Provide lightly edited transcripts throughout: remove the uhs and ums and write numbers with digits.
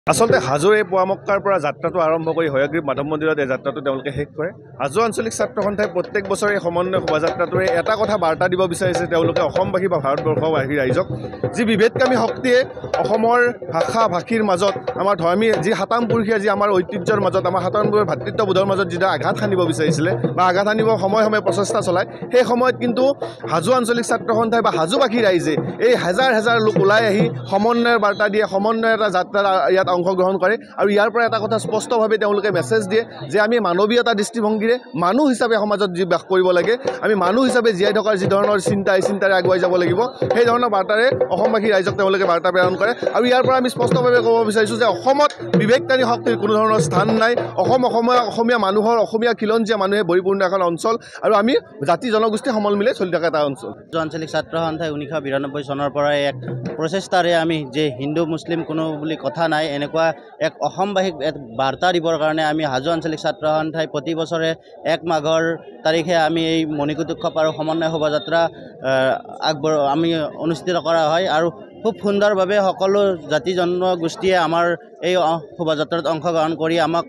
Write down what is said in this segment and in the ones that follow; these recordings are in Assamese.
আচলতে হাজোৰ এই পুৱামক্কাৰ পৰা যাত্ৰাটো আৰম্ভ কৰি হয়গ্ৰীৱ মাধৱ মন্দিৰত এই যাত্ৰাটো তেওঁলোকে শেষ কৰে। হাজো আঞ্চলিক ছাত্ৰ সন্থাই প্ৰত্যেক বছৰে সমন্বয় শোভাযাত্ৰাটোৰে এটা কথা বাৰ্তা দিব বিচাৰিছে তেওঁলোকে অসমবাসী বা ভাৰতবৰ্ষবাসী ৰাইজক, যি বিভেদকামী শক্তিয়ে অসমৰ ভাষা ভাষীৰ মাজত আমাৰ ধৰ্মী যি সাতাম পুৰুষীয়া যি আমাৰ ঐতিহ্যৰ মাজত আমাৰ সাতামবোৰৰ ভাতৃত্ববোধৰ মাজত যিটো আঘাত সানিব বিচাৰিছিলে বা আঘাত সানিব সময়ে সময়ে প্ৰচেষ্টা চলায়, সেই সময়ত কিন্তু হাজো আঞ্চলিক ছাত্ৰ সন্থাই বা হাজোবাসী ৰাইজে এই হেজাৰ হেজাৰ লোক ওলাই আহি সমন্বয়ৰ বাৰ্তা দিয়ে, সমন্বয়ৰ এটা যাত্ৰা ইয়াত অংশগ্ৰহণ কৰে আৰু ইয়াৰ পৰা এটা কথা স্পষ্টভাৱে তেওঁলোকে মেছেজ দিয়ে যে আমি মানৱীয়তা দৃষ্টিভংগীৰে মানুহ হিচাপে সমাজত যি বাস কৰিব লাগে, আমি মানুহ হিচাপে জীয়াই থকাৰ যি ধৰণৰ চিন্তা এই চিন্তাৰে আগুৱাই যাব লাগিব, সেই ধৰণৰ বাৰ্তাৰে অসমবাসী ৰাইজক তেওঁলোকে বাৰ্তা প্ৰেৰণ কৰে। আৰু ইয়াৰ পৰা আমি স্পষ্টভাৱে ক'ব বিচাৰিছোঁ যে অসমত বিবেককাৰী শক্তিৰ কোনো ধৰণৰ স্থান নাই। অসমীয়া মানুহৰ অসমীয়া খিলঞ্জীয়া মানুহে পৰিপূৰ্ণ এখন অঞ্চল আৰু আমি জাতি জনগোষ্ঠী সমল মিলে চলি থকা এটা অঞ্চল। আঞ্চলিক ছাত্ৰ সন্থাই 1992 চনৰ পৰাই এক প্ৰচেষ্টাৰে আমি যে হিন্দু মুছলিম কোনো বুলি কথা নাই এনেকুৱা এক অসমবাসীক এক বাৰ্তা দিবৰ কাৰণে আমি হাজো আঞ্চলিক ছাত্ৰ সন্থাই প্ৰতি বছৰে 1 মাঘৰ তাৰিখে আমি এই মণিকূট উৎসৱ আৰু সমন্বয় শোভাযাত্ৰা আমি অনুষ্ঠিত কৰা হয় আৰু খুব সুন্দৰভাৱে সকলো জাতি জনগোষ্ঠীয়ে আমাৰ এই শোভাযাত্ৰাত অংশগ্ৰহণ কৰি আমাক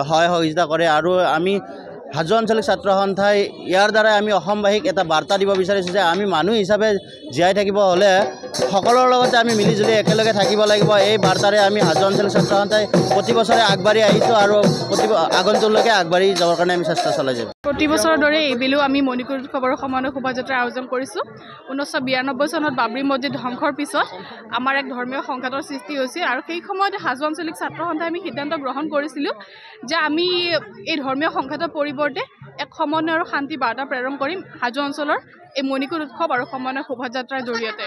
সহায় সহযোগিতা কৰে আৰু আমি হাজো আঞ্চলিক ছাত্ৰ সন্থাই ইয়াৰ দ্বাৰাই আমি অসমবাসীক এটা বাৰ্তা দিব বিচাৰিছোঁ যে আমি মানুহ হিচাপে জীয়াই থাকিব হ'লে সকলোৰ লগতে আমি মিলিজুলি একেলগে থাকিব লাগিব। এই বাৰ্তাৰে আমি হাজো আঞ্চলিক ছাত্ৰ সন্থাই প্ৰতি বছৰে আগবাঢ়ি আহিছোঁ আৰু আগন্তুকলৈকে আগবাঢ়ি যাবৰ কাৰণে আমি চেষ্টা চলাই যাম। প্ৰতি বছৰৰ দৰে এইবেলিও আমি মণিকূট উৎসৱৰ সমন্বয় শোভাযাত্ৰাৰ আয়োজন কৰিছোঁ। 1992 চনত বাবৰি মছজিদ ধ্বংসৰ পিছত আমাৰ এক ধৰ্মীয় সংঘাতৰ সৃষ্টি হৈছিল আৰু সেই সময়ত হাজো আঞ্চলিক ছাত্ৰ সন্থাই আমি সিদ্ধান্ত গ্ৰহণ কৰিছিলোঁ যে আমি এই ধৰ্মীয় সংঘাতৰ পৰিৱৰ্তে এক সমন্বয় আৰু শান্তি বাৰ্তা প্ৰেৰণ কৰিম হাজো অঞ্চলৰ এই মণিকূট উৎসৱ আৰু সমন্বয় শোভাযাত্ৰাৰ জৰিয়তে।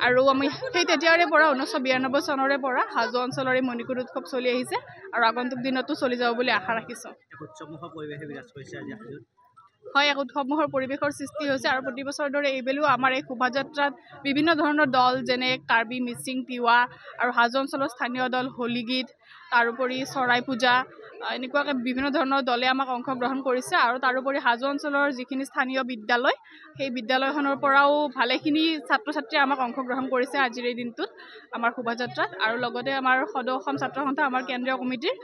আৰু আমি সেই তেতিয়াৰে পৰা 1992 চনৰে পৰা হাজো অঞ্চলৰ এই মণিকূট উৎসৱ চলি আহিছে আৰু আগন্তুক দিনতো চলি যাব বুলি আশা ৰাখিছোঁ। হয়, এক উৎসৱমুখৰ পৰিৱেশৰ সৃষ্টি হৈছে আৰু প্ৰতি বছৰৰ দৰে এইবেলিও আমাৰ এই শোভাযাত্ৰাত বিভিন্ন ধৰণৰ দল যেনে কাৰ্বি, মিচিং, তিৱা আৰু হাজো অঞ্চলৰ স্থানীয় দল হোলী গীত, তাৰোপৰি চৰাই পূজা, এনেকুৱাকৈ বিভিন্ন ধৰণৰ দলে আমাক অংশগ্ৰহণ কৰিছে আৰু তাৰোপৰি হাজো অঞ্চলৰ যিখিনি স্থানীয় বিদ্যালয় সেই বিদ্যালয়খনৰ পৰাও ভালেখিনি ছাত্ৰ ছাত্ৰীয়ে আমাক অংশগ্ৰহণ কৰিছে আজিৰ এই দিনটোত আমাৰ শোভাযাত্ৰাত। আৰু লগতে আমাৰ সদৌ অসম ছাত্ৰ সন্থা আমাৰ কেন্দ্ৰীয় কমিটিৰ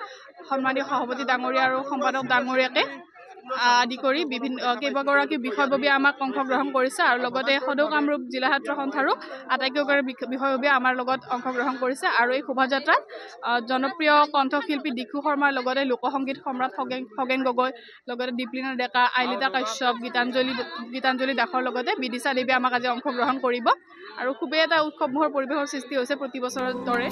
সন্মানীয় সভাপতি ডাঙৰীয়া আৰু সম্পাদক ডাঙৰীয়াকে আদি কৰি বিভিন্ন কেইবাগৰাকী বিষয়ববীয়া আমাক অংশগ্ৰহণ কৰিছে আৰু লগতে সদৌ কামৰূপ জিলা ছাত্ৰ সন্থাৰো আটাইকেইগৰাকী বিষয়ববীয়া আমাৰ লগত অংশগ্ৰহণ কৰিছে। আৰু এই শোভাযাত্ৰাত জনপ্ৰিয় কণ্ঠশিল্পী দিক্ষু শৰ্মাৰ লগতে লোকসংগীত সম্ৰাট খগেন গগৈ, লগতে দীপলিনা ডেকা, আইলিতা কাশ্যপ, গীতাঞ্জলি দাসৰ লগতে বিদিশা দেৱীয়ে আমাক আজি অংশগ্ৰহণ কৰিব আৰু খুবেই এটা উৎসৱমুখৰ পৰিৱেশৰ সৃষ্টি হৈছে প্ৰতি বছৰৰ দৰে।